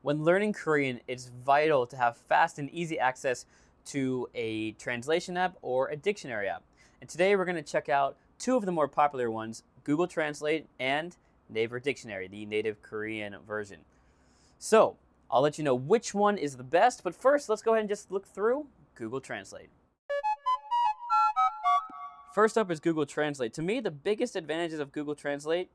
When learning Korean, it's vital to have fast and easy access to a translation app or a dictionary app. And today we're going to check out two of the more popular ones, Google Translate and Naver Dictionary, the native Korean version. So, I'll let you know which one is the best, but first let's go ahead and just look through Google Translate. First up is Google Translate. To me, the biggest advantages of Google Translate,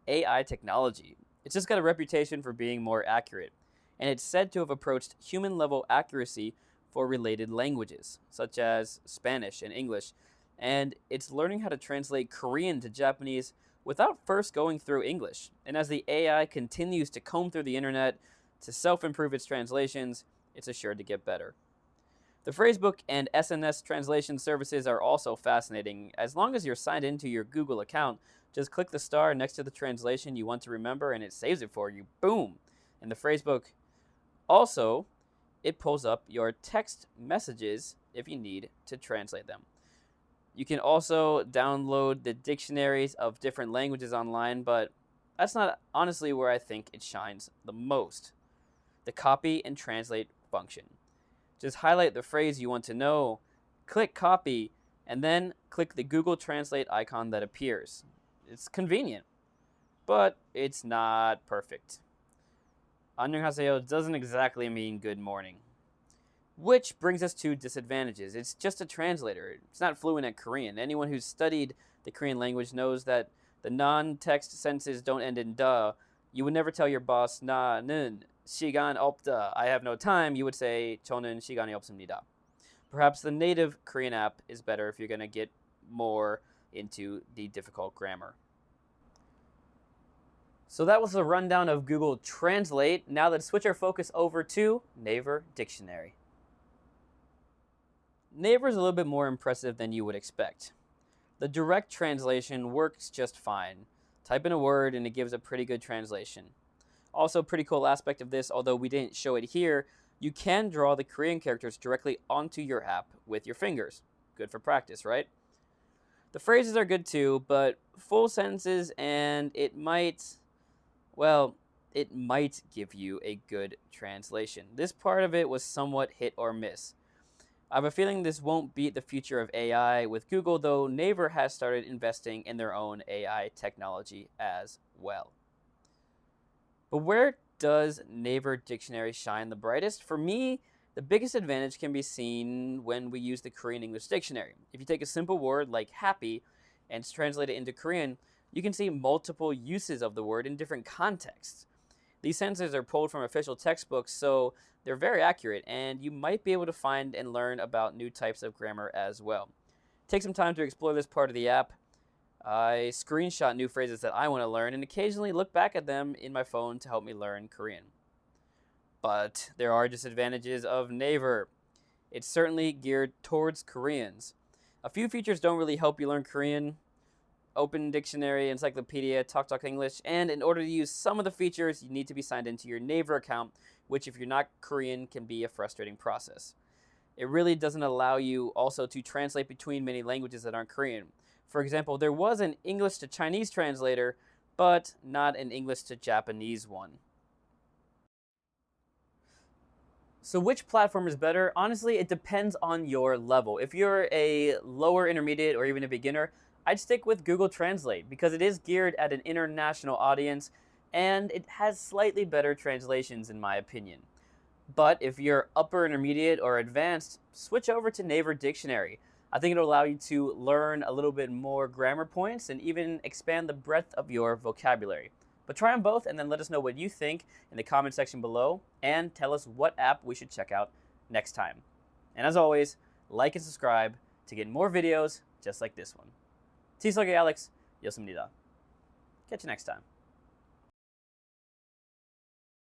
AI technology. It's just got a reputation for being more accurate, and it's said to have approached human-level accuracy for related languages, such as Spanish and English, and it's learning how to translate Korean to Japanese without first going through English. And as the AI continues to comb through the internet to self-improve its translations, it's assured to get better. The phrasebook and SNS translation services are also fascinating. As long as you're signed into your Google account, just click the star next to the translation you want to remember and it saves it for you. Boom! And the phrasebook also, it pulls up your text messages if you need to translate them. You can also download the dictionaries of different languages online, but that's not honestly where I think it shines the most. The copy and translate function. Just highlight the phrase you want to know, click copy, and then click the Google Translate icon that appears. It's convenient, but it's not perfect. 안녕하세요 doesn't exactly mean good morning. Which brings us to disadvantages. It's just a translator. It's not fluent at Korean. Anyone who's studied the Korean language knows that the non-text sentences don't end in da. You would never tell your boss, 나는 시간 없다, I have no time. You would say, 저는 시간이 없습니다. Perhaps the native Korean app is better if you're going to get more into the difficult grammar. So that was the rundown of Google Translate. Now let's switch our focus over to Naver Dictionary. Naver is a little bit more impressive than you would expect. The direct translation works just fine. Type in a word and it gives a pretty good translation. Also, a pretty cool aspect of this, although we didn't show it here, you can draw the Korean characters directly onto your app with your fingers. Good for practice, right? The phrases are good too, but full sentences and it might give you a good translation. This part of it was somewhat hit or miss. I have a feeling this won't beat the future of AI with Google, though Naver has started investing in their own AI technology as well. But where does Naver Dictionary shine the brightest? For me, the biggest advantage can be seen when we use the Korean English dictionary. If you take a simple word like happy and translate it into Korean, you can see multiple uses of the word in different contexts. These sentences are pulled from official textbooks, so they're very accurate, and you might be able to find and learn about new types of grammar as well. Take some time to explore this part of the app. I screenshot new phrases that I want to learn and occasionally look back at them in my phone to help me learn Korean. But there are disadvantages of Naver. It's certainly geared towards Koreans. A few features don't really help you learn Korean. Open Dictionary, Encyclopedia, Talk English, and in order to use some of the features, you need to be signed into your Naver account, which if you're not Korean can be a frustrating process. It really doesn't allow you also to translate between many languages that aren't Korean. For example, there was an English to Chinese translator, but not an English to Japanese one. So which platform is better? Honestly, it depends on your level. If you're a lower intermediate or even a beginner, I'd stick with Google Translate because it is geared at an international audience and it has slightly better translations in my opinion. But if you're upper intermediate or advanced, switch over to Naver Dictionary. I think it'll allow you to learn a little bit more grammar points and even expand the breadth of your vocabulary. But try them both and then let us know what you think in the comment section below and tell us what app we should check out next time. And as always, like and subscribe to get more videos just like this one. TSlug Alex, 였습니다. Catch you next time.